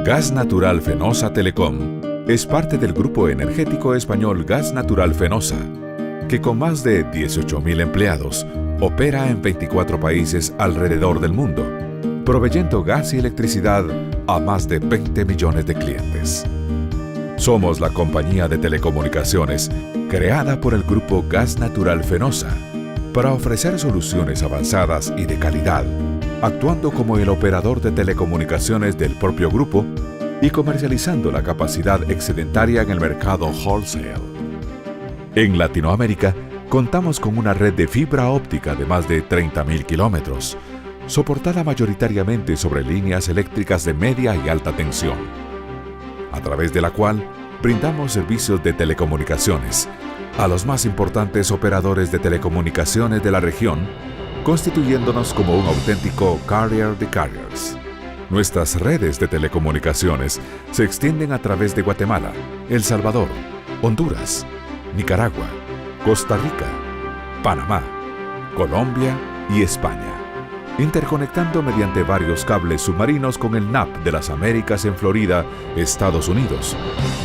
Gas Natural Fenosa Telecom es parte del grupo energético español Gas Natural Fenosa, que con más de 18.000 empleados opera en 24 países alrededor del mundo, proveyendo gas y electricidad a más de 20 millones de clientes. Somos la compañía de telecomunicaciones creada por el grupo Gas Natural Fenosa para ofrecer soluciones avanzadas y de calidad, actuando como el operador de telecomunicaciones del propio grupo y comercializando la capacidad excedentaria en el mercado wholesale. En Latinoamérica, contamos con una red de fibra óptica de más de 30.000 kilómetros, soportada mayoritariamente sobre líneas eléctricas de media y alta tensión, a través de la cual brindamos servicios de telecomunicaciones a los más importantes operadores de telecomunicaciones de la región, constituyéndonos como un auténtico carrier de carriers. Nuestras redes de telecomunicaciones se extienden a través de Guatemala, El Salvador, Honduras, Nicaragua, Costa Rica, Panamá, Colombia y España, interconectando mediante varios cables submarinos con el NAP de las Américas en Florida, Estados Unidos,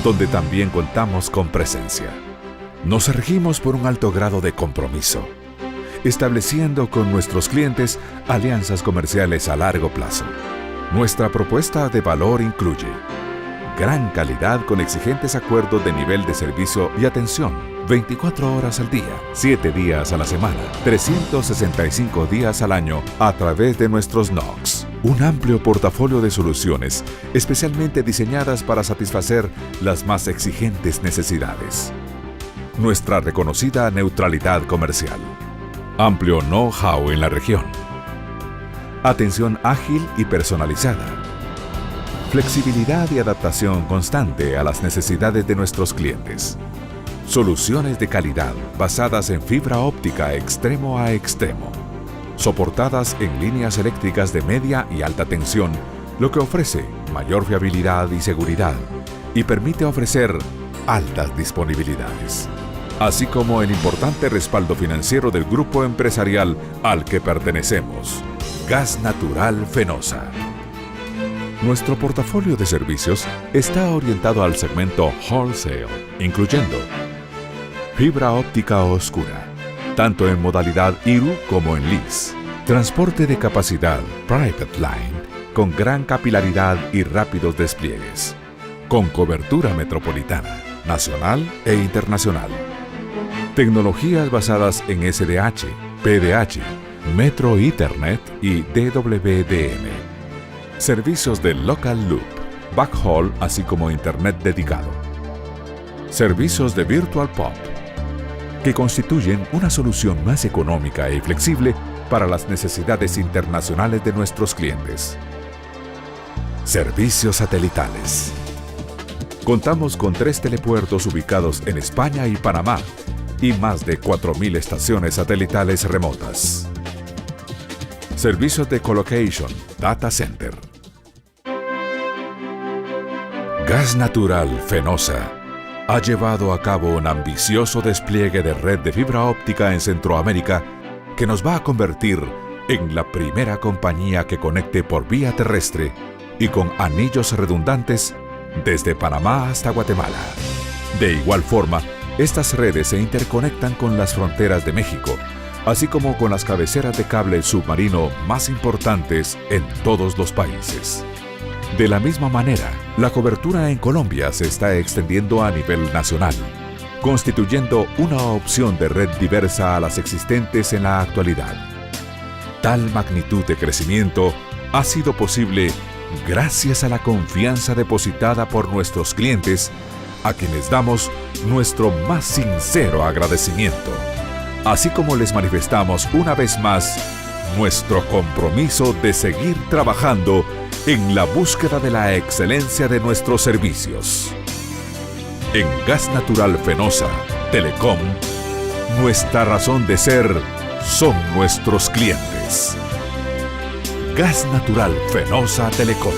donde también contamos con presencia. Nos regimos por un alto grado de compromiso, estableciendo con nuestros clientes alianzas comerciales a largo plazo. Nuestra propuesta de valor incluye gran calidad con exigentes acuerdos de nivel de servicio y atención, 24 horas al día, 7 días a la semana, 365 días al año a través de nuestros NOCs. Un amplio portafolio de soluciones especialmente diseñadas para satisfacer las más exigentes necesidades. Nuestra reconocida neutralidad comercial. Amplio know-how en la región. Atención ágil y personalizada. Flexibilidad y adaptación constante a las necesidades de nuestros clientes. Soluciones de calidad basadas en fibra óptica extremo a extremo, soportadas en líneas eléctricas de media y alta tensión, lo que ofrece mayor fiabilidad y seguridad y permite ofrecer altas disponibilidades, así como el importante respaldo financiero del grupo empresarial al que pertenecemos, Gas Natural Fenosa. Nuestro portafolio de servicios está orientado al segmento wholesale, incluyendo fibra óptica oscura, tanto en modalidad IRU como en lease, transporte de capacidad private line, con gran capilaridad y rápidos despliegues, con cobertura metropolitana, nacional e internacional. Tecnologías basadas en SDH, PDH, Metro Ethernet y DWDM. Servicios de Local Loop, Backhaul, así como Internet dedicado. Servicios de Virtual POP, que constituyen una solución más económica y flexible para las necesidades internacionales de nuestros clientes. Servicios satelitales. Contamos con 3 telepuertos ubicados en España y Panamá y más de 4.000 estaciones satelitales remotas. Servicios de colocation, data center. Gas Natural Fenosa ha llevado a cabo un ambicioso despliegue de red de fibra óptica en Centroamérica que nos va a convertir en la primera compañía que conecte por vía terrestre y con anillos redundantes desde Panamá hasta Guatemala. De igual forma, estas redes se interconectan con las fronteras de México, así como con las cabeceras de cable submarino más importantes en todos los países. De la misma manera, la cobertura en Colombia se está extendiendo a nivel nacional, constituyendo una opción de red diversa a las existentes en la actualidad. Tal magnitud de crecimiento ha sido posible gracias a la confianza depositada por nuestros clientes, a quienes damos nuestro más sincero agradecimiento, así como les manifestamos una vez más nuestro compromiso de seguir trabajando en la búsqueda de la excelencia de nuestros servicios. En Gas Natural Fenosa Telecom, nuestra razón de ser son nuestros clientes. Gas Natural Fenosa Telecom.